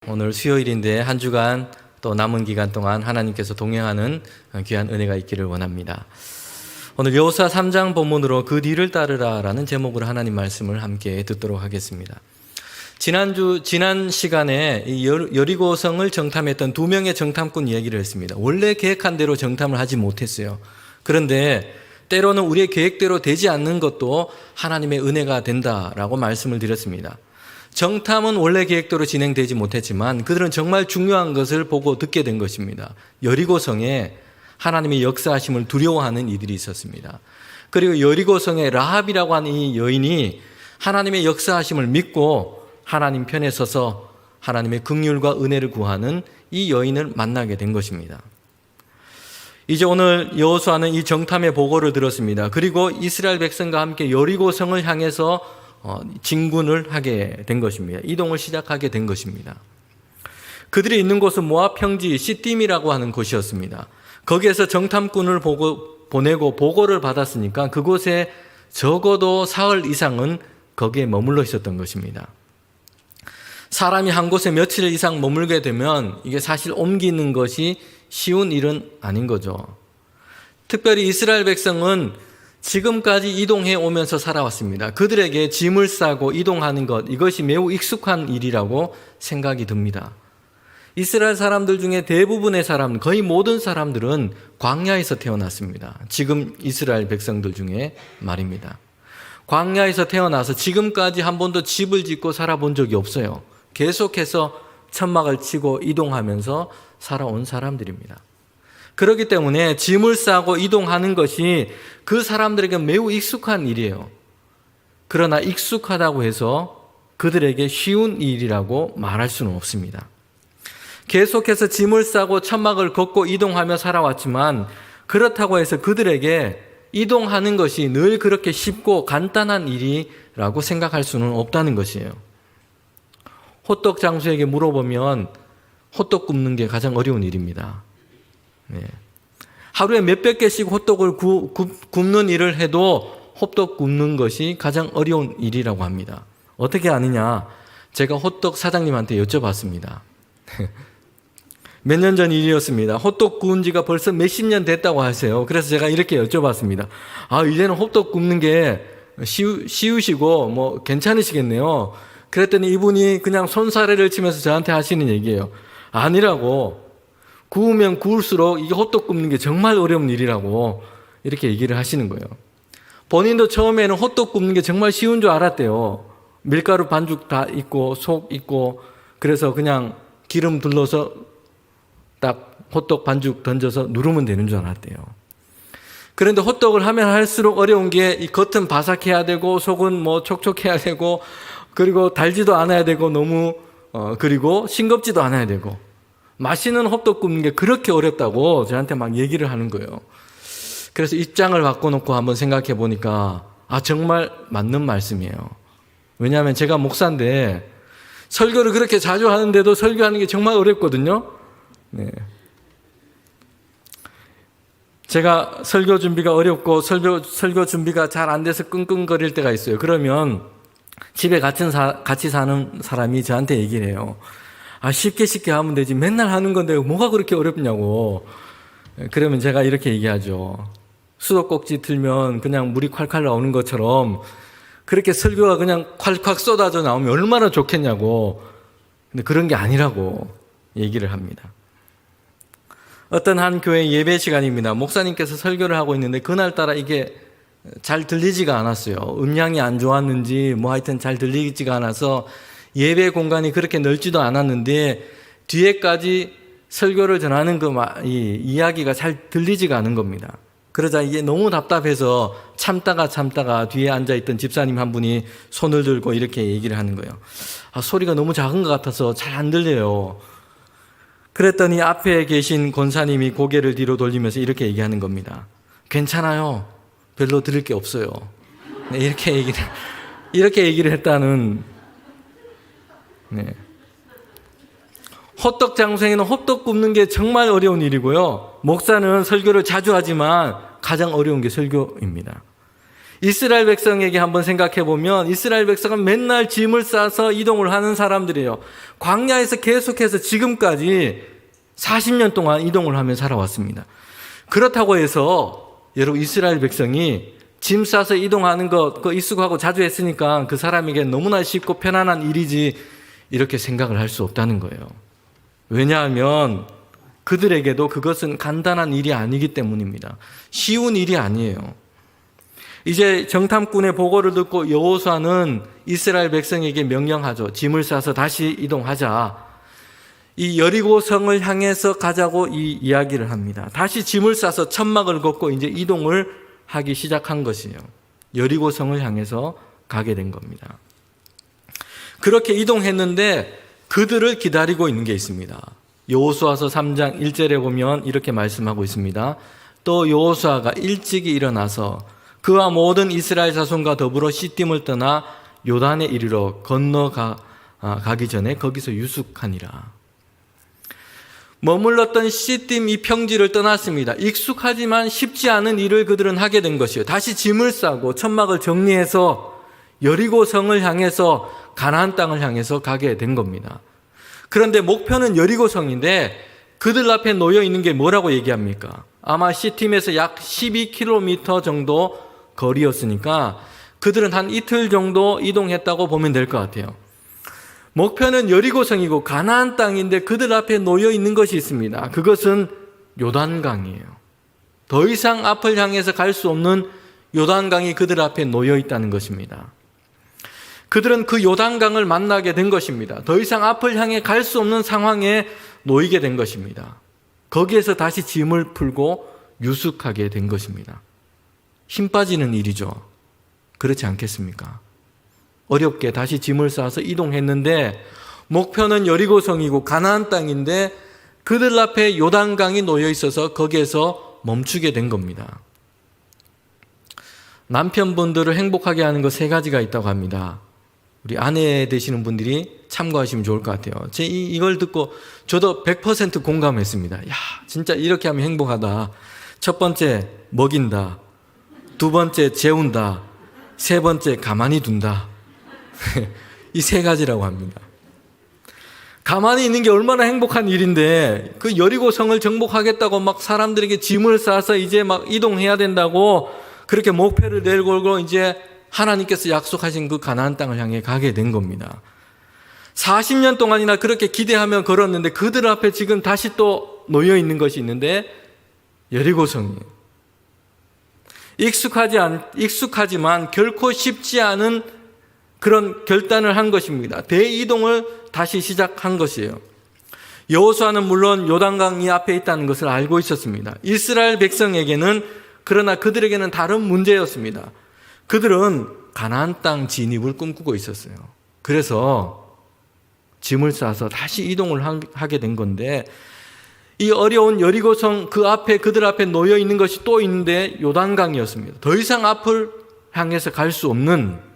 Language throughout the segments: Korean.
오늘 수요일인데 한 주간 또 남은 기간 동안 하나님께서 동행하는 귀한 은혜가 있기를 원합니다. 오늘 여호수아 3장 본문으로 그 뒤를 따르라라는 제목으로 하나님 말씀을 함께 듣도록 하겠습니다. 지난 시간에 이 여리고성을 정탐했던 두 명의 정탐꾼 이야기를 했습니다. 원래 계획한 대로 정탐을 하지 못했어요. 그런데 때로는 우리의 계획대로 되지 않는 것도 하나님의 은혜가 된다라고 말씀을 드렸습니다. 정탐은 원래 계획대로 진행되지 못했지만 그들은 정말 중요한 것을 보고 듣게 된 것입니다. 여리고성에 하나님의 역사하심을 두려워하는 이들이 있었습니다. 그리고 여리고성의 라합이라고 하는 이 여인이 하나님의 역사하심을 믿고 하나님 편에 서서 하나님의 긍휼과 은혜를 구하는 이 여인을 만나게 된 것입니다. 이제 오늘 여호수아는 이 정탐의 보고를 들었습니다. 그리고 이스라엘 백성과 함께 여리고성을 향해서 진군을 하게 된 것입니다. 이동을 시작하게 된 것입니다. 그들이 있는 곳은 모압 평지 시딤이라고 하는 곳이었습니다. 거기에서 정탐꾼을 보내고 보고를 받았으니까 그곳에 적어도 사흘 이상은 거기에 머물러 있었던 것입니다. 사람이 한 곳에 며칠 이상 머물게 되면 이게 사실 옮기는 것이 쉬운 일은 아닌 거죠. 특별히 이스라엘 백성은 지금까지 이동해 오면서 살아왔습니다. 그들에게 짐을 싸고 이동하는 것, 이것이 매우 익숙한 일이라고 생각이 듭니다. 이스라엘 사람들 중에 대부분의 사람, 거의 모든 사람들은 광야에서 태어났습니다. 지금 이스라엘 백성들 중에 말입니다. 광야에서 태어나서 지금까지 한 번도 집을 짓고 살아본 적이 없어요. 계속해서 천막을 치고 이동하면서 살아온 사람들입니다. 그렇기 때문에 짐을 싸고 이동하는 것이 그 사람들에게 매우 익숙한 일이에요. 그러나 익숙하다고 해서 그들에게 쉬운 일이라고 말할 수는 없습니다. 계속해서 짐을 싸고 천막을 걷고 이동하며 살아왔지만 그렇다고 해서 그들에게 이동하는 것이 늘 그렇게 쉽고 간단한 일이라고 생각할 수는 없다는 것이에요. 호떡 장수에게 물어보면 호떡 굽는 게 가장 어려운 일입니다. 네. 하루에 몇백 개씩 호떡을 굽는 일을 해도 호떡 굽는 것이 가장 어려운 일이라고 합니다. 어떻게 아느냐? 제가 호떡 사장님한테 여쭤봤습니다. 몇 년 전 일이었습니다. 호떡 구운 지가 벌써 몇십 년 됐다고 하세요. 그래서 제가 이렇게 여쭤봤습니다. 이제는 호떡 굽는 게 쉬우시고 괜찮으시겠네요. 그랬더니 이분이 그냥 손사래를 치면서 저한테 하시는 얘기예요. 아니라고. 구우면 구울수록 이게 호떡 굽는 게 정말 어려운 일이라고 이렇게 얘기를 하시는 거예요. 본인도 처음에는 호떡 굽는 게 정말 쉬운 줄 알았대요. 밀가루 반죽 다 있고 속 있고 그래서 그냥 기름 둘러서 딱 호떡 반죽 던져서 누르면 되는 줄 알았대요. 그런데 호떡을 하면 할수록 어려운 게 이 겉은 바삭해야 되고 속은 촉촉해야 되고 그리고 달지도 않아야 되고 너무 그리고 싱겁지도 않아야 되고 맛있는 호떡 굽는 게 그렇게 어렵다고 저한테 막 얘기를 하는 거예요. 그래서 입장을 바꿔놓고 한번 생각해 보니까 정말 맞는 말씀이에요. 왜냐하면 제가 목사인데 설교를 그렇게 자주 하는데도 설교하는 게 정말 어렵거든요. 네. 제가 설교 준비가 어렵고 설교 준비가 잘 안 돼서 끙끙거릴 때가 있어요. 그러면 집에 같이 사는 사람이 저한테 얘기를 해요. 쉽게 하면 되지. 맨날 하는 건데 뭐가 그렇게 어렵냐고. 그러면 제가 이렇게 얘기하죠. 수도꼭지 틀면 그냥 물이 콸콸 나오는 것처럼 그렇게 설교가 그냥 콸콸 쏟아져 나오면 얼마나 좋겠냐고. 근데 그런 게 아니라고 얘기를 합니다. 어떤 한 교회 예배 시간입니다. 목사님께서 설교를 하고 있는데 그날따라 이게 잘 들리지가 않았어요. 음량이 안 좋았는지 하여튼 잘 들리지가 않아서 예배 공간이 그렇게 넓지도 않았는데 뒤에까지 설교를 전하는 이 이야기가 잘 들리지가 않은 겁니다. 그러자 이게 너무 답답해서 참다가 뒤에 앉아있던 집사님 한 분이 손을 들고 이렇게 얘기를 하는 거예요. 소리가 너무 작은 것 같아서 잘 안 들려요. 그랬더니 앞에 계신 권사님이 고개를 뒤로 돌리면서 이렇게 얘기하는 겁니다. 괜찮아요. 별로 들을 게 없어요. 네, 이렇게 얘기를 했다는. 네. 호떡 장수에는 호떡 굽는 게 정말 어려운 일이고요. 목사는 설교를 자주 하지만 가장 어려운 게 설교입니다. 이스라엘 백성에게 한번 생각해 보면 이스라엘 백성은 맨날 짐을 싸서 이동을 하는 사람들이에요. 광야에서 계속해서 지금까지 40년 동안 이동을 하며 살아왔습니다. 그렇다고 해서 여러분 이스라엘 백성이 짐 싸서 이동하는 거 그거 익숙하고 자주 했으니까 그 사람에게 너무나 쉽고 편안한 일이지 이렇게 생각을 할 수 없다는 거예요. 왜냐하면 그들에게도 그것은 간단한 일이 아니기 때문입니다. 쉬운 일이 아니에요. 이제 정탐꾼의 보고를 듣고 여호수아는 이스라엘 백성에게 명령하죠. 짐을 싸서 다시 이동하자. 이 여리고 성을 향해서 가자고 이 이야기를 합니다. 다시 짐을 싸서 천막을 걷고 이제 이동을 하기 시작한 것이에요. 여리고 성을 향해서 가게 된 겁니다. 그렇게 이동했는데 그들을 기다리고 있는 게 있습니다. 여호수아서 3장 1절에 보면 이렇게 말씀하고 있습니다. 또 여호수아가 일찍이 일어나서 그와 모든 이스라엘 자손과 더불어 시딤을 떠나 요단에 이르러 건너가기 전에 거기서 유숙하니라. 머물렀던 시딤 이 평지를 떠났습니다. 익숙하지만 쉽지 않은 일을 그들은 하게 된 것이에요. 다시 짐을 싸고 천막을 정리해서 여리고 성을 향해서 가나안 땅을 향해서 가게 된 겁니다. 그런데 목표는 여리고 성인데 그들 앞에 놓여 있는 게 뭐라고 얘기합니까? 아마 시딤에서 약 12km 정도 거리였으니까 그들은 한 이틀 정도 이동했다고 보면 될 것 같아요. 목표는 여리고성이고 가나안 땅인데 그들 앞에 놓여 있는 것이 있습니다. 그것은 요단강이에요. 더 이상 앞을 향해서 갈 수 없는 요단강이 그들 앞에 놓여 있다는 것입니다. 그들은 그 요단강을 만나게 된 것입니다. 더 이상 앞을 향해 갈 수 없는 상황에 놓이게 된 것입니다. 거기에서 다시 짐을 풀고 유숙하게 된 것입니다. 힘 빠지는 일이죠. 그렇지 않겠습니까? 어렵게 다시 짐을 싸서 이동했는데 목표는 여리고성이고 가나안 땅인데 그들 앞에 요단강이 놓여 있어서 거기에서 멈추게 된 겁니다. 남편분들을 행복하게 하는 것 3가지가 있다고 합니다. 우리 아내 되시는 분들이 참고하시면 좋을 것 같아요. 이걸 듣고 저도 100% 공감했습니다. 야, 진짜 이렇게 하면 행복하다. 첫 번째, 먹인다. 두 번째, 재운다. 세 번째, 가만히 둔다. 이 3가지라고 합니다. 가만히 있는 게 얼마나 행복한 일인데 그 여리고 성을 정복하겠다고 막 사람들에게 짐을 싸서 이제 막 이동해야 된다고 그렇게 목표를 내걸고 이제 하나님께서 약속하신 그 가나안 땅을 향해 가게 된 겁니다. 40년 동안이나 그렇게 기대하며 걸었는데 그들 앞에 지금 다시 또 놓여 있는 것이 있는데 여리고성이에요. 익숙하지만 결코 쉽지 않은 그런 결단을 한 것입니다. 대이동을 다시 시작한 것이에요. 여호수아는 물론 요단강이 앞에 있다는 것을 알고 있었습니다. 이스라엘 백성에게는 그러나 그들에게는 다른 문제였습니다. 그들은 가나안 땅 진입을 꿈꾸고 있었어요. 그래서 짐을 싸서 다시 이동을 하게 된 건데 이 어려운 여리고성 그 앞에 그들 앞에 놓여 있는 것이 또 있는데 요단강이었습니다. 더 이상 앞을 향해서 갈 수 없는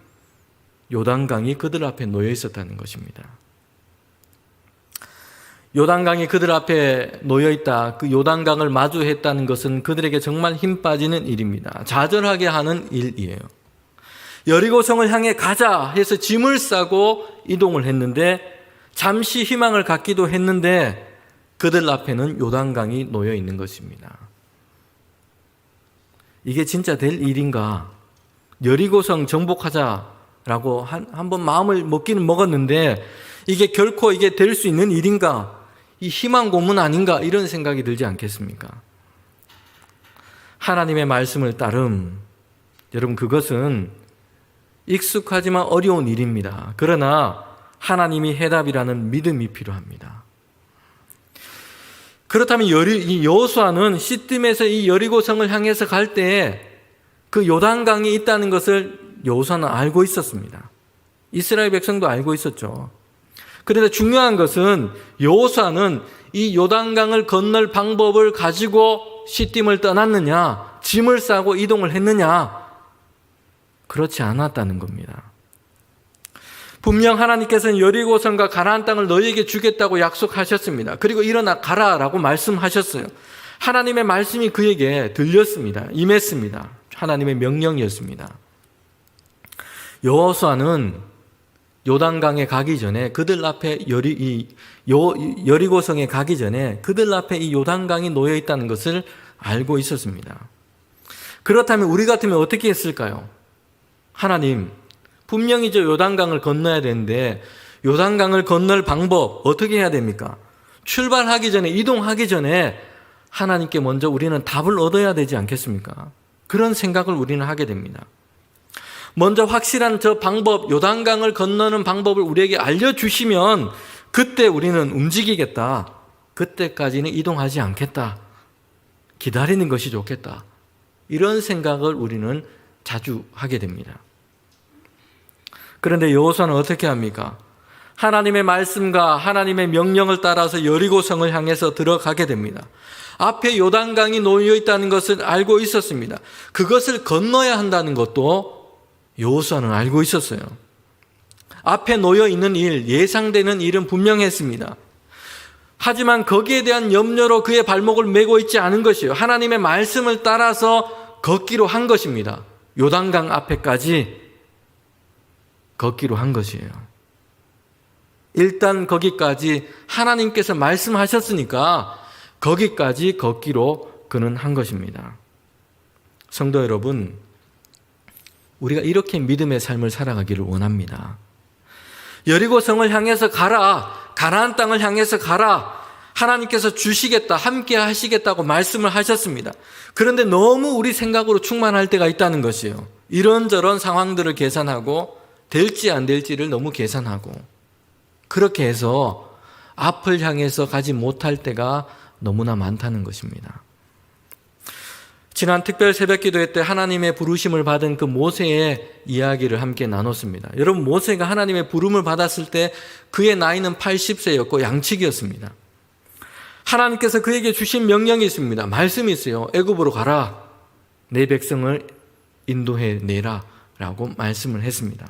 요단강이 그들 앞에 놓여 있었다는 것입니다. 요단강이 그들 앞에 놓여 있다. 그 요단강을 마주했다는 것은 그들에게 정말 힘 빠지는 일입니다. 좌절하게 하는 일이에요. 여리고성을 향해 가자 해서 짐을 싸고 이동을 했는데 잠시 희망을 갖기도 했는데 그들 앞에는 요단강이 놓여 있는 것입니다. 이게 진짜 될 일인가? 여리고성 정복하자라고 한번 마음을 먹기는 먹었는데 이게 결코 이게 될 수 있는 일인가? 이 희망 고문 아닌가? 이런 생각이 들지 않겠습니까? 하나님의 말씀을 따름 여러분 그것은 익숙하지만 어려운 일입니다. 그러나 하나님이 해답이라는 믿음이 필요합니다. 그렇다면 이 여호수아는 시딤에서 이 여리고성을 향해서 갈 때에 그 요단강이 있다는 것을 여호수아는 알고 있었습니다. 이스라엘 백성도 알고 있었죠. 그런데 중요한 것은 여호수아는 이 요단강을 건널 방법을 가지고 시딤을 떠났느냐, 짐을 싸고 이동을 했느냐, 그렇지 않았다는 겁니다. 분명 하나님께서는 여리고성과 가나안 땅을 너희에게 주겠다고 약속하셨습니다. 그리고 일어나 가라라고 말씀하셨어요. 하나님의 말씀이 그에게 들렸습니다. 임했습니다. 하나님의 명령이었습니다. 여호수아는 요단강에 가기 전에 그들 앞에 여리고성에 가기 전에 그들 앞에 이 요단강이 놓여 있다는 것을 알고 있었습니다. 그렇다면 우리 같으면 어떻게 했을까요? 하나님, 분명히 저 요단강을 건너야 되는데 요단강을 건널 방법 어떻게 해야 됩니까? 출발하기 전에, 이동하기 전에 하나님께 먼저 우리는 답을 얻어야 되지 않겠습니까? 그런 생각을 우리는 하게 됩니다. 먼저 확실한 저 방법, 요단강을 건너는 방법을 우리에게 알려주시면 그때 우리는 움직이겠다. 그때까지는 이동하지 않겠다. 기다리는 것이 좋겠다. 이런 생각을 우리는 자주 하게 됩니다. 그런데 여호수아는 어떻게 합니까? 하나님의 말씀과 하나님의 명령을 따라서 여리고성을 향해서 들어가게 됩니다. 앞에 요단강이 놓여 있다는 것을 알고 있었습니다. 그것을 건너야 한다는 것도 여호수아는 알고 있었어요. 앞에 놓여 있는 일, 예상되는 일은 분명했습니다. 하지만 거기에 대한 염려로 그의 발목을 메고 있지 않은 것이에요. 하나님의 말씀을 따라서 걷기로 한 것입니다. 요단강 앞에까지 걷기로 한 것이에요. 일단 거기까지 하나님께서 말씀하셨으니까 거기까지 걷기로 그는 한 것입니다. 성도 여러분, 우리가 이렇게 믿음의 삶을 살아가기를 원합니다. 여리고성을 향해서 가라, 가나안 땅을 향해서 가라, 하나님께서 주시겠다, 함께 하시겠다고 말씀을 하셨습니다. 그런데 너무 우리 생각으로 충만할 때가 있다는 것이에요. 이런저런 상황들을 계산하고 될지 안 될지를 너무 계산하고 그렇게 해서 앞을 향해서 가지 못할 때가 너무나 많다는 것입니다. 지난 특별 새벽 기도회 때 하나님의 부르심을 받은 그 모세의 이야기를 함께 나눴습니다. 여러분, 모세가 하나님의 부름을 받았을 때 그의 나이는 80세였고 양측이었습니다. 하나님께서 그에게 주신 명령이 있습니다. 말씀이 있어요. 애굽으로 가라. 내 백성을 인도해 내라 라고 말씀을 했습니다.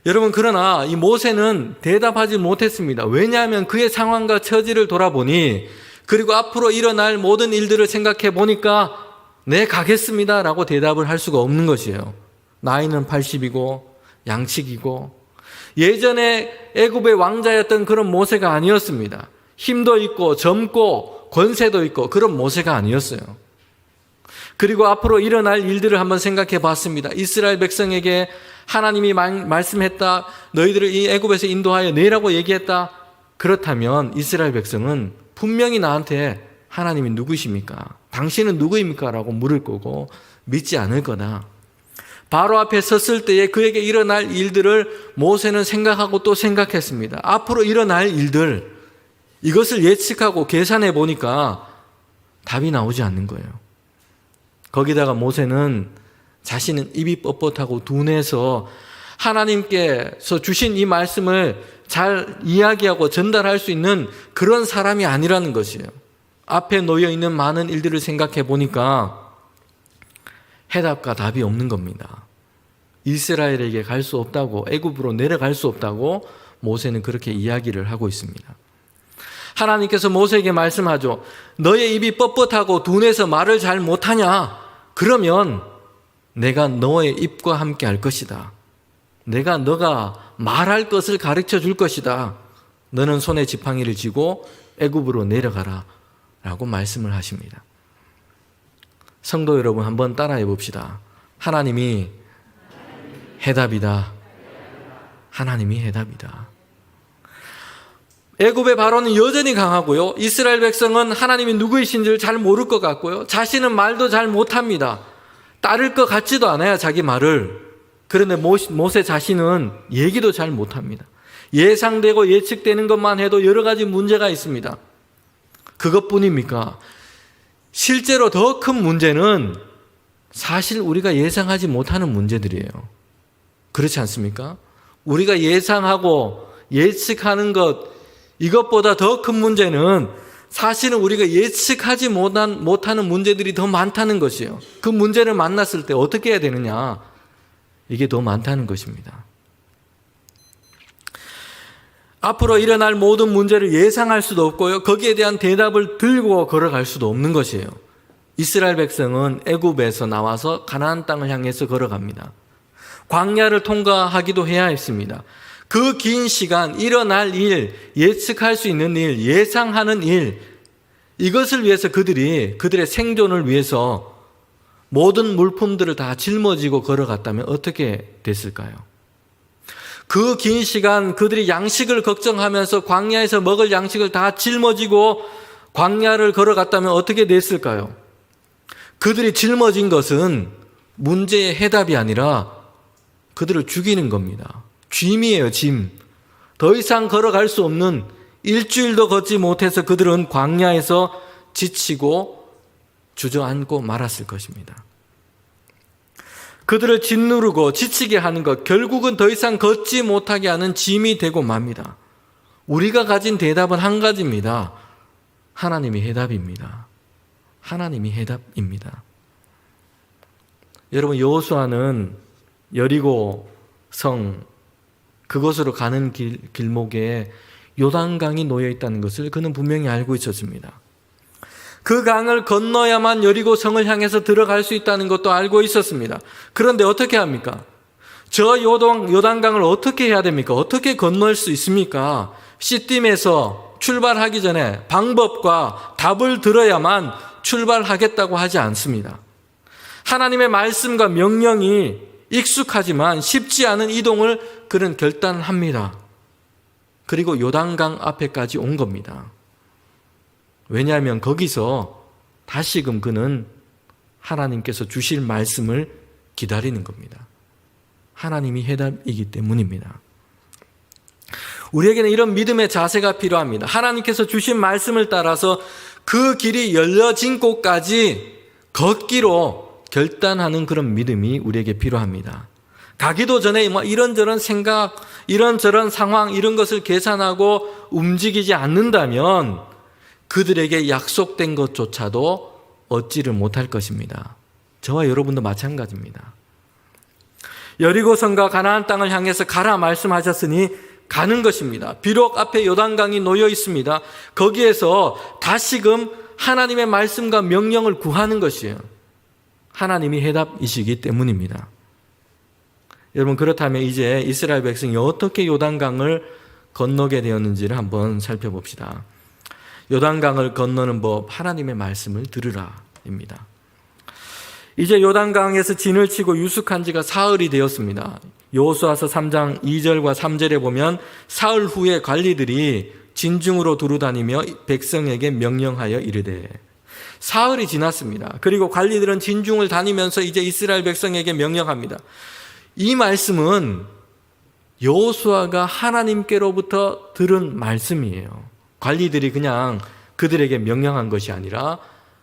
여러분, 그러나 이 모세는 대답하지 못했습니다. 왜냐하면 그의 상황과 처지를 돌아보니 그리고 앞으로 일어날 모든 일들을 생각해 보니까 네, 가겠습니다 라고 대답을 할 수가 없는 것이에요. 나이는 80이고 양측이고 예전에 애굽의 왕자였던 그런 모세가 아니었습니다. 힘도 있고 젊고 권세도 있고 그런 모세가 아니었어요. 그리고 앞으로 일어날 일들을 한번 생각해 봤습니다. 이스라엘 백성에게 하나님이 말씀했다. 너희들을 이 애굽에서 인도하여 내라고 얘기했다. 그렇다면 이스라엘 백성은 분명히 나한테 하나님이 누구십니까? 당신은 누구입니까? 라고 물을 거고 믿지 않을 거다. 바로 앞에 섰을 때에 그에게 일어날 일들을 모세는 생각하고 또 생각했습니다. 앞으로 일어날 일들, 이것을 예측하고 계산해 보니까 답이 나오지 않는 거예요. 거기다가 모세는 자신은 입이 뻣뻣하고 둔해서 하나님께서 주신 이 말씀을 잘 이야기하고 전달할 수 있는 그런 사람이 아니라는 것이에요. 앞에 놓여 있는 많은 일들을 생각해 보니까 해답과 답이 없는 겁니다. 이스라엘에게 갈 수 없다고, 애굽으로 내려갈 수 없다고 모세는 그렇게 이야기를 하고 있습니다. 하나님께서 모세에게 말씀하죠. 너의 입이 뻣뻣하고 둔해서 말을 잘 못하냐? 그러면 내가 너의 입과 함께 할 것이다. 내가 너가 말할 것을 가르쳐 줄 것이다. 너는 손에 지팡이를 쥐고 애굽으로 내려가라 라고 말씀을 하십니다. 성도 여러분, 한번 따라해 봅시다. 하나님이 해답이다. 하나님이 해답이다. 애굽의 바로는 여전히 강하고요. 이스라엘 백성은 하나님이 누구이신지를 잘 모를 것 같고요. 자신은 말도 잘 못합니다. 따를 것 같지도 않아요, 자기 말을. 그런데 모세 자신은 얘기도 잘 못합니다. 예상되고 예측되는 것만 해도 여러 가지 문제가 있습니다. 그것뿐입니까? 실제로 더 큰 문제는 사실 우리가 예상하지 못하는 문제들이에요. 그렇지 않습니까? 우리가 예상하고 예측하는 것, 이것보다 더 큰 문제는 사실은 우리가 예측하지 못하는 문제들이 더 많다는 것이에요. 그 문제를 만났을 때 어떻게 해야 되느냐? 이게 더 많다는 것입니다. 앞으로 일어날 모든 문제를 예상할 수도 없고요. 거기에 대한 대답을 들고 걸어갈 수도 없는 것이에요. 이스라엘 백성은 애굽에서 나와서 가나안 땅을 향해서 걸어갑니다. 광야를 통과하기도 해야 했습니다. 그 긴 시간 일어날 일, 예측할 수 있는 일, 예상하는 일, 이것을 위해서 그들의 생존을 위해서 모든 물품들을 다 짊어지고 걸어갔다면 어떻게 됐을까요? 그 긴 시간 그들이 양식을 걱정하면서 광야에서 먹을 양식을 다 짊어지고 광야를 걸어갔다면 어떻게 됐을까요? 그들이 짊어진 것은 문제의 해답이 아니라 그들을 죽이는 겁니다. 짐이에요, 짐. 더 이상 걸어갈 수 없는, 일주일도 걷지 못해서 그들은 광야에서 지치고 주저앉고 말았을 것입니다. 그들을 짓누르고 지치게 하는 것, 결국은 더 이상 걷지 못하게 하는 짐이 되고 맙니다. 우리가 가진 대답은 한 가지입니다. 하나님이 해답입니다. 하나님이 해답입니다. 여러분, 여호수아는 여리고 성 그곳으로 가는 길목에 요단강이 놓여 있다는 것을 그는 분명히 알고 있었습니다. 그 강을 건너야만 여리고 성을 향해서 들어갈 수 있다는 것도 알고 있었습니다. 그런데 어떻게 합니까? 저 요단강을 어떻게 해야 됩니까? 어떻게 건널 수 있습니까? 시딤에서 출발하기 전에 방법과 답을 들어야만 출발하겠다고 하지 않습니다. 하나님의 말씀과 명령이 익숙하지만 쉽지 않은 이동을 그는 결단합니다. 그리고 요단강 앞에까지 온 겁니다. 왜냐하면 거기서 다시금 그는 하나님께서 주실 말씀을 기다리는 겁니다. 하나님이 해답이기 때문입니다. 우리에게는 이런 믿음의 자세가 필요합니다. 하나님께서 주신 말씀을 따라서 그 길이 열려진 곳까지 걷기로 결단하는 그런 믿음이 우리에게 필요합니다. 가기도 전에 이런저런 생각, 이런저런 상황, 이런 것을 계산하고 움직이지 않는다면 그들에게 약속된 것조차도 얻지를 못할 것입니다. 저와 여러분도 마찬가지입니다. 여리고성과 가나안 땅을 향해서 가라 말씀하셨으니 가는 것입니다. 비록 앞에 요단강이 놓여 있습니다. 거기에서 다시금 하나님의 말씀과 명령을 구하는 것이에요. 하나님이 해답이시기 때문입니다. 여러분, 그렇다면 이제 이스라엘 백성이 어떻게 요단강을 건너게 되었는지를 한번 살펴봅시다. 요단강을 건너는 법, 하나님의 말씀을 들으라입니다. 이제 요단강에서 진을 치고 유숙한 지가 사흘이 되었습니다. 여호수아서 3장 2절과 3절에 보면 사흘 후에 관리들이 진중으로 두루다니며 백성에게 명령하여 이르되, 사흘이 지났습니다. 그리고 관리들은 진중을 다니면서 이제 이스라엘 백성에게 명령합니다. 이 말씀은 여호수아가 하나님께로부터 들은 말씀이에요. 관리들이 그냥 그들에게 명령한 것이 아니라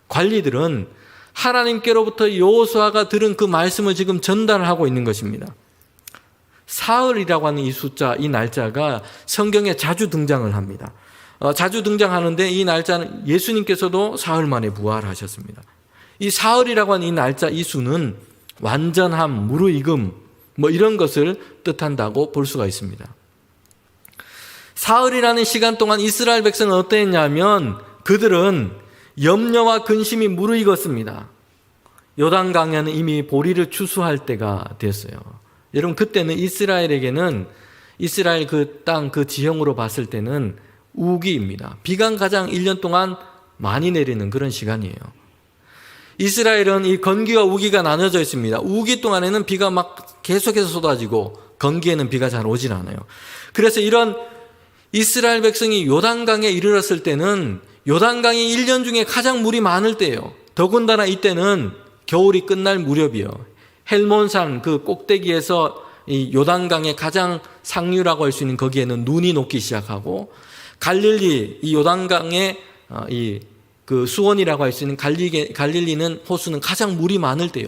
관리들은 하나님께로부터 여호수아가 들은 그 말씀을 지금 전달하고 있는 것입니다. 사흘이라고 하는 이 숫자, 이 날짜가 성경에 자주 등장을 합니다. 자주 등장하는데 이 날짜는 예수님께서도 사흘 만에 부활하셨습니다. 이 사흘이라고 하는 이 날짜, 이 수는 완전함, 무르익음, 이런 것을 뜻한다고 볼 수가 있습니다. 사흘이라는 시간 동안 이스라엘 백성은 어땠냐면 그들은 염려와 근심이 무르익었습니다. 요단강에는 이미 보리를 추수할 때가 됐어요. 여러분, 그때는 이스라엘에게는 이스라엘 그 땅, 그 지형으로 봤을 때는 우기입니다. 비가 가장 1년 동안 많이 내리는 그런 시간이에요. 이스라엘은 이 건기와 우기가 나눠져 있습니다. 우기 동안에는 비가 막 계속해서 쏟아지고 건기에는 비가 잘 오질 않아요. 그래서 이런 이스라엘 백성이 요단강에 이르렀을 때는 요단강이 1년 중에 가장 물이 많을 때예요. 더군다나 이때는 겨울이 끝날 무렵이요. 헬몬산 그 꼭대기에서 이 요단강의 가장 상류라고 할 수 있는 거기에는 눈이 녹기 시작하고, 갈릴리 이 요단강의 그 수원이라고 할 수 있는 갈릴리는 호수는 가장 물이 많을 때요.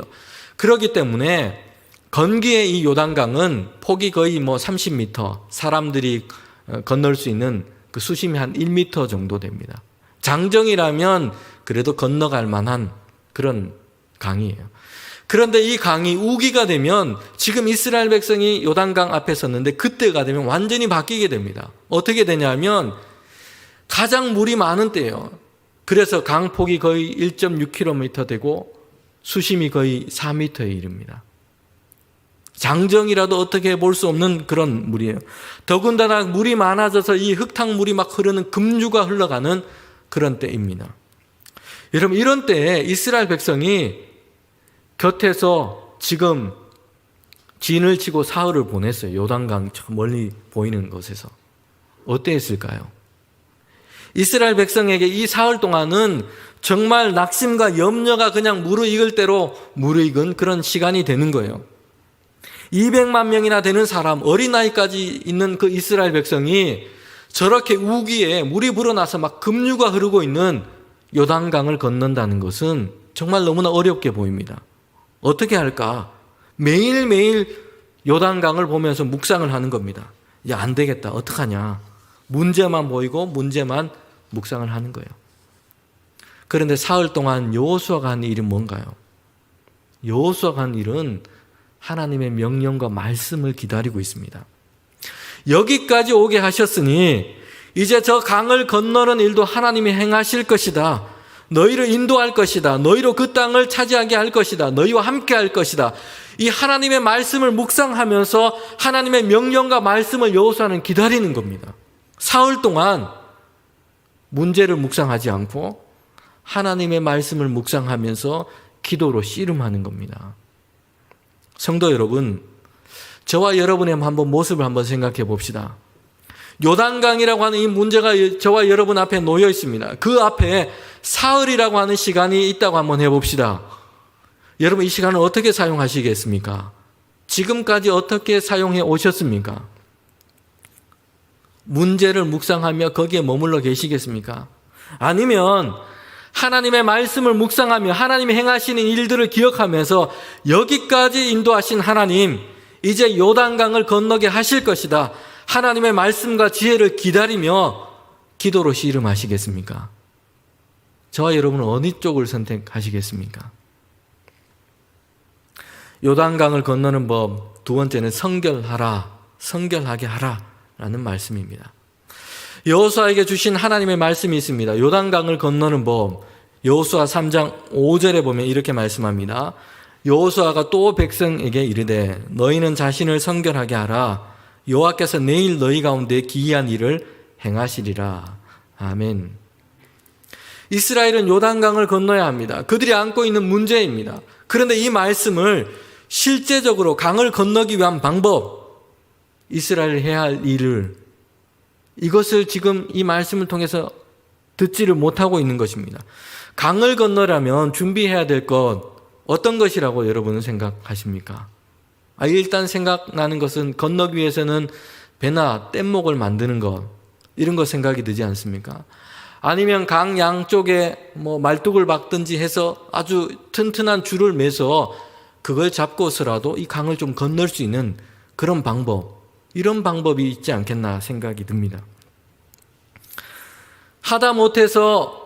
그렇기 때문에 건기의 이 요단강은 폭이 거의 30m, 사람들이 건널 수 있는 그 수심이 한 1m 정도 됩니다. 장정이라면 그래도 건너갈 만한 그런 강이에요. 그런데 이 강이 우기가 되면 지금 이스라엘 백성이 요단강 앞에 섰는데 그때가 되면 완전히 바뀌게 됩니다. 어떻게 되냐면 가장 물이 많은 때예요. 그래서 강폭이 거의 1.6km 되고 수심이 거의 4m에 이릅니다. 장정이라도 어떻게 볼 수 없는 그런 물이에요. 더군다나 물이 많아져서 이 흙탕물이 막 흐르는 금류가 흘러가는 그런 때입니다. 여러분, 이런 때에 이스라엘 백성이 곁에서 지금 진을 치고 사흘을 보냈어요. 요단강 저 멀리 보이는 곳에서. 어땠을까요? 이스라엘 백성에게 이 사흘 동안은 정말 낙심과 염려가 그냥 무르익을 대로 무르익은 그런 시간이 되는 거예요. 200만 명이나 되는 사람, 어린아이까지 있는 그 이스라엘 백성이 저렇게 우기에 물이 불어나서 막 급류가 흐르고 있는 요단강을 건넌다는 것은 정말 너무나 어렵게 보입니다. 어떻게 할까? 매일매일 요단강을 보면서 묵상을 하는 겁니다. 야, 안 되겠다. 어떡하냐? 문제만 보이고 문제만 묵상을 하는 거예요. 그런데 사흘 동안 여호수아가 한 일이 뭔가요? 여호수아가 한 일은 하나님의 명령과 말씀을 기다리고 있습니다. 여기까지 오게 하셨으니 이제 저 강을 건너는 일도 하나님이 행하실 것이다. 너희를 인도할 것이다. 너희로 그 땅을 차지하게 할 것이다. 너희와 함께 할 것이다. 이 하나님의 말씀을 묵상하면서 하나님의 명령과 말씀을 여호수아는 기다리는 겁니다. 사흘 동안 문제를 묵상하지 않고 하나님의 말씀을 묵상하면서 기도로 씨름하는 겁니다. 성도 여러분, 저와 여러분의 한번 모습을 한번 생각해 봅시다. 요단강이라고 하는 이 문제가 저와 여러분 앞에 놓여 있습니다. 그 앞에 사흘이라고 하는 시간이 있다고 한번 해봅시다. 여러분, 이 시간을 어떻게 사용하시겠습니까? 지금까지 어떻게 사용해 오셨습니까? 문제를 묵상하며 거기에 머물러 계시겠습니까? 아니면 하나님의 말씀을 묵상하며 하나님이 행하시는 일들을 기억하면서 여기까지 인도하신 하나님, 이제 요단강을 건너게 하실 것이다. 하나님의 말씀과 지혜를 기다리며 기도로 씨름하시겠습니까? 저와 여러분은 어느 쪽을 선택하시겠습니까? 요단강을 건너는 법, 두 번째는 성결하라, 성결하게 하라라는 말씀입니다. 여호수아에게 주신 하나님의 말씀이 있습니다. 요단강을 건너는 법, 여호수아 3장 5절에 보면 이렇게 말씀합니다. 여호수아가 또 백성에게 이르되 너희는 자신을 성결하게 하라. 여호와께서 내일 너희 가운데 기이한 일을 행하시리라. 아멘. 이스라엘은 요단강을 건너야 합니다. 그들이 안고 있는 문제입니다. 그런데 이 말씀을 실제적으로 강을 건너기 위한 방법, 이스라엘이 해야 할 일을, 이것을 지금 이 말씀을 통해서 듣지를 못하고 있는 것입니다. 강을 건너려면 준비해야 될 것, 어떤 것이라고 여러분은 생각하십니까? 일단 생각나는 것은 건너기 위해서는 배나 뗏목을 만드는 것, 이런 거 생각이 들지 않습니까? 아니면 강 양쪽에 말뚝을 박든지 해서 아주 튼튼한 줄을 매서 그걸 잡고서라도 이 강을 좀 건널 수 있는 그런 방법, 이런 방법이 있지 않겠나 생각이 듭니다. 하다 못해서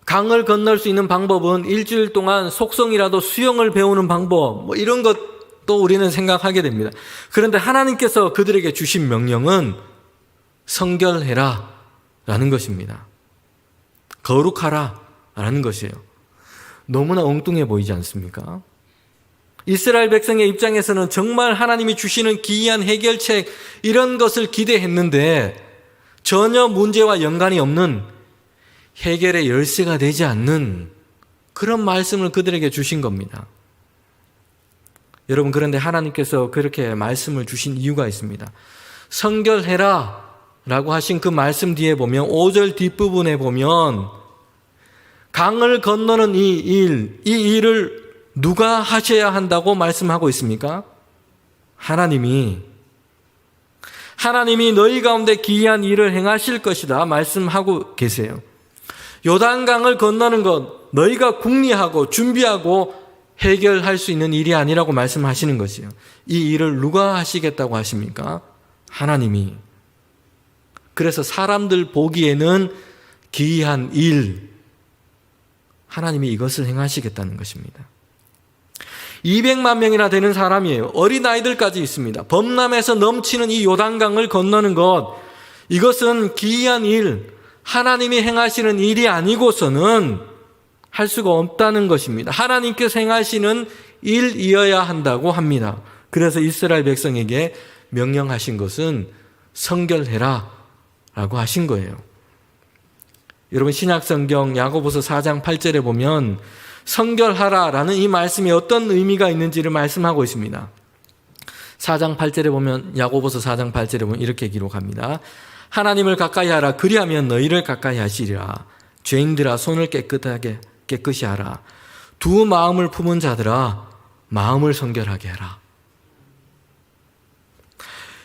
강을 건널 수 있는 방법은 일주일 동안 속성이라도 수영을 배우는 방법, 이런 것도 우리는 생각하게 됩니다. 그런데 하나님께서 그들에게 주신 명령은 성결해라 라는 것입니다. 거룩하라 라는 것이에요. 너무나 엉뚱해 보이지 않습니까? 이스라엘 백성의 입장에서는 정말 하나님이 주시는 기이한 해결책, 이런 것을 기대했는데 전혀 문제와 연관이 없는, 해결의 열쇠가 되지 않는 그런 말씀을 그들에게 주신 겁니다. 여러분, 그런데 하나님께서 그렇게 말씀을 주신 이유가 있습니다. 성결해라 라고 하신 그 말씀 뒤에 보면 5절 뒷부분에 보면 강을 건너는 이 일을 누가 하셔야 한다고 말씀하고 있습니까? 하나님이 너희 가운데 기이한 일을 행하실 것이다 말씀하고 계세요. 요단강을 건너는 것, 너희가 궁리하고 준비하고 해결할 수 있는 일이 아니라고 말씀하시는 것이에요. 이 일을 누가 하시겠다고 하십니까? 하나님이. 그래서 사람들 보기에는 기이한 일, 하나님이 이것을 행하시겠다는 것입니다. 200만 명이나 되는 사람이에요. 어린아이들까지 있습니다. 범람에서 넘치는 이 요단강을 건너는 것, 이것은 기이한 일, 하나님이 행하시는 일이 아니고서는 할 수가 없다는 것입니다. 하나님께서 행하시는 일이어야 한다고 합니다. 그래서 이스라엘 백성에게 명령하신 것은 성결해라 라고 하신 거예요. 여러분 신약성경 야고보서 4장 8절에 보면 성결하라 라는 이 말씀이 어떤 의미가 있는지를 말씀하고 있습니다. 4장 8절에 보면 야고보서 4장 8절에 보면 이렇게 기록합니다. 하나님을 가까이 하라. 그리하면 너희를 가까이 하시리라. 죄인들아 손을 깨끗이 하라. 두 마음을 품은 자들아 마음을 성결하게 하라.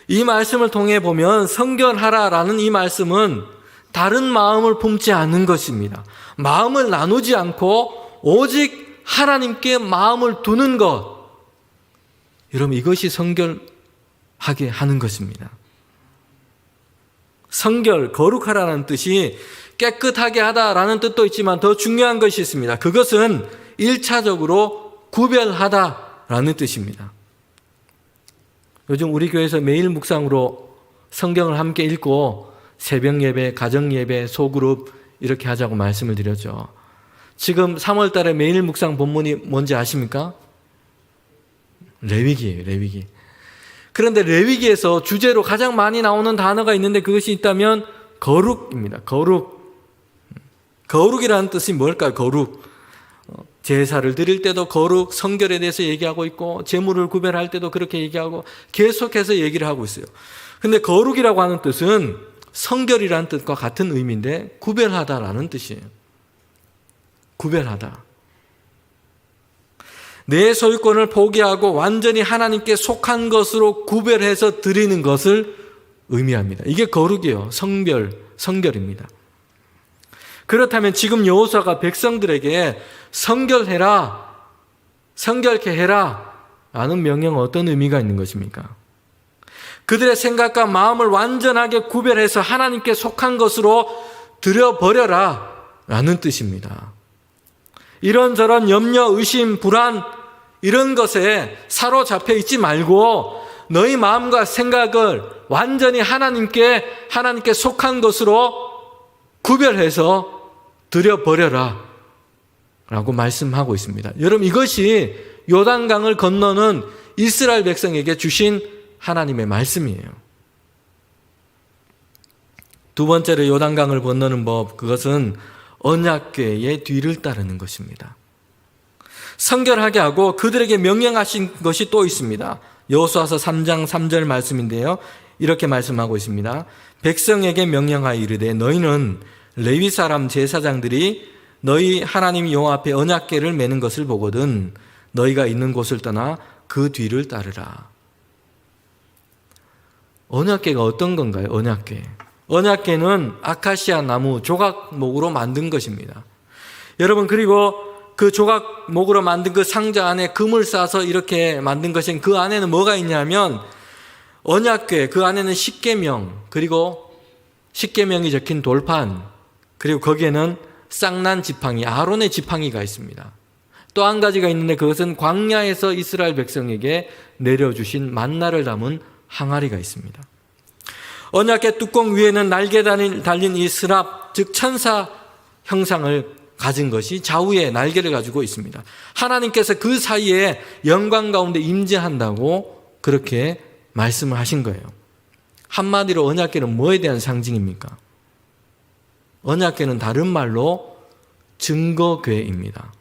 이 말씀을 통해 보면 성결하라라는 이 말씀은 다른 마음을 품지 않는 것입니다. 마음을 나누지 않고 오직 하나님께 마음을 두는 것. 여러분 이것이 성결하게 하는 것입니다. 성결, 거룩하라는 뜻이 깨끗하게 하다라는 뜻도 있지만 더 중요한 것이 있습니다. 그것은 1차적으로 구별하다라는 뜻입니다. 요즘 우리 교회에서 매일 묵상으로 성경을 함께 읽고 새벽 예배, 가정 예배, 소그룹 이렇게 하자고 말씀을 드렸죠. 지금 3월 달에 매일 묵상 본문이 뭔지 아십니까? 레위기예요, 레위기. 그런데 레위기에서 주제로 가장 많이 나오는 단어가 있는데 그것이 있다면 거룩입니다. 거룩. 거룩이라는 뜻이 뭘까요? 거룩. 제사를 드릴 때도 거룩, 성결에 대해서 얘기하고 있고 제물을 구별할 때도 그렇게 얘기하고 계속해서 얘기를 하고 있어요. 근데 거룩이라고 하는 뜻은 성결이라는 뜻과 같은 의미인데 구별하다라는 뜻이에요. 구별하다. 내 소유권을 포기하고 완전히 하나님께 속한 것으로 구별해서 드리는 것을 의미합니다. 이게 거룩이에요. 성결입니다. 그렇다면 지금 여호수아가 백성들에게 성결해라, 성결케 해라 라는 명령은 어떤 의미가 있는 것입니까? 그들의 생각과 마음을 완전하게 구별해서 하나님께 속한 것으로 드려버려라 라는 뜻입니다. 이런저런 염려, 의심, 불안 이런 것에 사로잡혀 있지 말고 너희 마음과 생각을 완전히 하나님께 속한 것으로 구별해서 드려버려라 라고 말씀하고 있습니다. 여러분 이것이 요단강을 건너는 이스라엘 백성에게 주신 하나님의 말씀이에요. 두 번째로 요단강을 건너는 법, 그것은 언약궤의 뒤를 따르는 것입니다. 성결하게 하고 그들에게 명령하신 것이 또 있습니다. 여호수아서 3장 3절 말씀인데요. 이렇게 말씀하고 있습니다. 백성에게 명령하여 이르되 너희는 레위 사람 제사장들이 너희 하나님 여호와 앞에 언약궤를 매는 것을 보거든 너희가 있는 곳을 떠나 그 뒤를 따르라. 언약궤가 어떤 건가요? 언약궤는 아카시아 나무 조각목으로 만든 것입니다. 여러분 그리고 그 조각목으로 만든 그 상자 안에 금을 싸서 이렇게 만든 것인 그 안에는 뭐가 있냐면 언약궤, 그 안에는 십계명, 그리고 십계명이 적힌 돌판, 그리고 거기에는 쌍난 지팡이, 아론의 지팡이가 있습니다. 또 한 가지가 있는데 그것은 광야에서 이스라엘 백성에게 내려주신 만나를 담은 항아리가 있습니다. 언약궤 뚜껑 위에는 날개 달린 이 스랍, 즉 천사 형상을 가진 것이 좌우에 날개를 가지고 있습니다. 하나님께서 그 사이에 영광 가운데 임재한다고 그렇게 말씀을 하신 거예요. 한마디로 언약궤는 뭐에 대한 상징입니까? 언약궤는 다른 말로 증거궤입니다.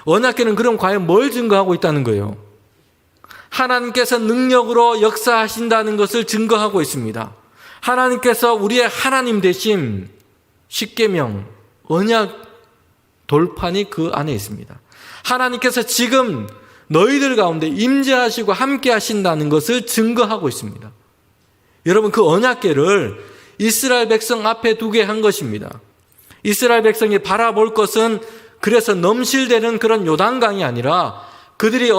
언약궤는 그럼 과연 뭘 증거하고 있다는 거예요? 하나님께서 능력으로 역사하신다는 것을 증거하고 있습니다. 하나님께서 우리의 하나님 되심, 십계명, 언약 돌판이 그 안에 있습니다. 하나님께서 지금 너희들 가운데 임재하시고 함께 하신다는 것을 증거하고 있습니다. 여러분 그 언약궤를 이스라엘 백성 앞에 두게 한 것입니다. 이스라엘 백성이 바라볼 것은 그래서 넘실대는 그런 요단강이 아니라 그들이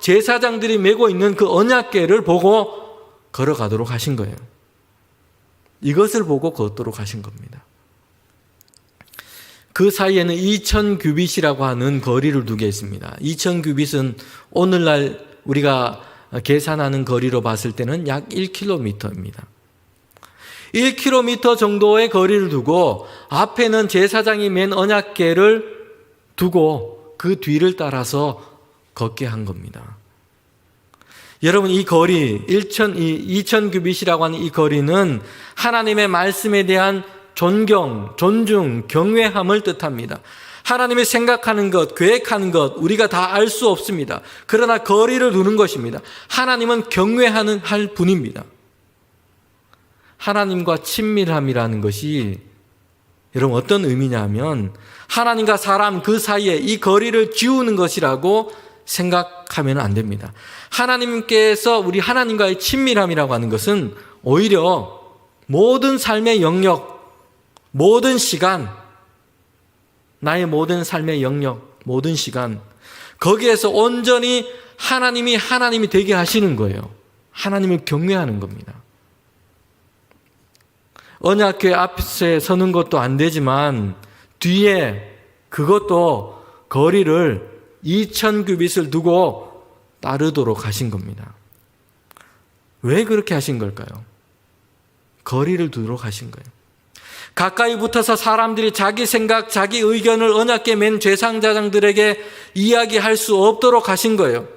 제사장들이 메고 있는 그 언약궤를 보고 걸어가도록 하신 거예요. 이것을 보고 걷도록 하신 겁니다. 그 사이에는 2000규빗이라고 하는 거리를 두게 했습니다. 2000규빗은 오늘날 우리가 계산하는 거리로 봤을 때는 약 1km입니다. 1km 정도의 거리를 두고 앞에는 제사장이 맨 언약궤를 두고 그 뒤를 따라서 걷게 한 겁니다. 여러분, 이 거리 2000 규빗이라고 하는 이 거리는 하나님의 말씀에 대한 존경, 존중, 경외함을 뜻합니다. 하나님이 생각하는 것, 계획하는 것 우리가 다 알 수 없습니다. 그러나 거리를 두는 것입니다. 하나님은 경외하는 할 분입니다. 하나님과 친밀함이라는 것이 여러분 어떤 의미냐 하면 하나님과 사람 그 사이에 이 거리를 지우는 것이라고 생각하면 안 됩니다. 하나님께서 우리 하나님과의 친밀함이라고 하는 것은 오히려 모든 삶의 영역, 모든 시간, 나의 모든 삶의 영역, 모든 시간, 거기에서 온전히 하나님이 되게 하시는 거예요. 하나님을 경외하는 겁니다. 언약궤 앞에 서는 것도 안 되지만 뒤에 그것도 거리를 2000 규빗을 두고 따르도록 하신 겁니다. 왜 그렇게 하신 걸까요? 거리를 두도록 하신 거예요. 가까이 붙어서 사람들이 자기 생각, 자기 의견을 언약궤 맨 제사장들에게 이야기할 수 없도록 하신 거예요.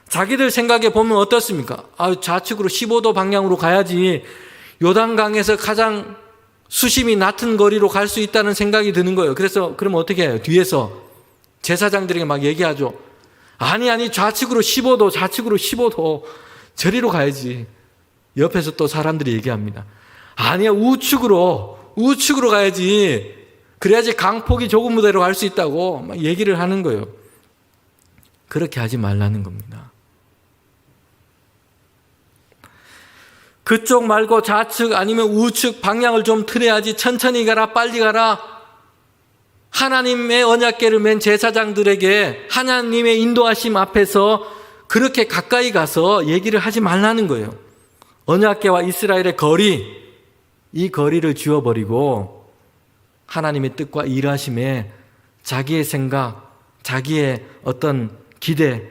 자기들 생각에 보면 어떻습니까? 좌측으로 15도 방향으로 가야지 요단강에서 가장 수심이 낮은 거리로 갈 수 있다는 생각이 드는 거예요. 그래서 그러면 어떻게 해요? 뒤에서 제사장들에게 막 얘기하죠. 아니 좌측으로 15도, 좌측으로 15도 저리로 가야지. 옆에서 또 사람들이 얘기합니다. 아니야, 우측으로 가야지. 그래야지 강폭이 좁은 데로 갈 수 있다고 막 얘기를 하는 거예요. 그렇게 하지 말라는 겁니다. 그쪽 말고 좌측 아니면 우측 방향을 좀 틀어야지. 천천히 가라, 빨리 가라. 하나님의 언약궤를 맨 제사장들에게 하나님의 인도하심 앞에서 그렇게 가까이 가서 얘기를 하지 말라는 거예요. 언약궤와 이스라엘의 거리, 이 거리를 지워버리고 하나님의 뜻과 일하심에 자기의 생각, 자기의 어떤 기대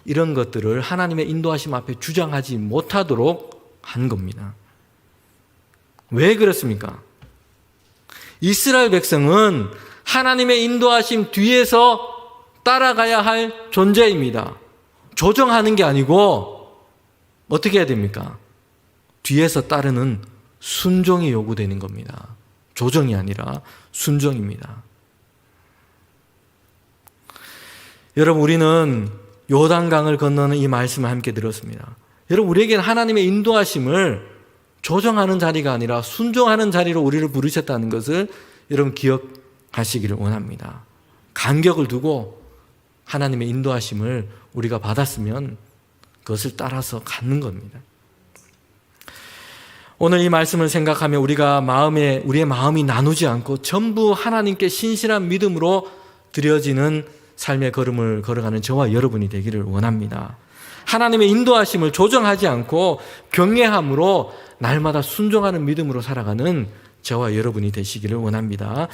이런 것들을 하나님의 인도하심 앞에 주장하지 못하도록 한 겁니다. 왜 그렇습니까? 이스라엘 백성은 하나님의 인도하심 뒤에서 따라가야 할 존재입니다. 조정하는 게 아니고 어떻게 해야 됩니까? 뒤에서 따르는 순종이 요구되는 겁니다. 조정이 아니라 순종입니다. 여러분, 우리는 요단강을 건너는 이 말씀을 함께 들었습니다. 여러분, 우리에게는 하나님의 인도하심을 조정하는 자리가 아니라 순종하는 자리로 우리를 부르셨다는 것을 여러분 기억하시기를 원합니다. 간격을 두고 하나님의 인도하심을 우리가 받았으면 그것을 따라서 갖는 겁니다. 오늘 이 말씀을 생각하며 우리의 마음이 나누지 않고 전부 하나님께 신실한 믿음으로 드려지는 삶의 걸음을 걸어가는 저와 여러분이 되기를 원합니다. 하나님의 인도하심을 조정하지 않고 경외함으로 날마다 순종하는 믿음으로 살아가는 저와 여러분이 되시기를 원합니다.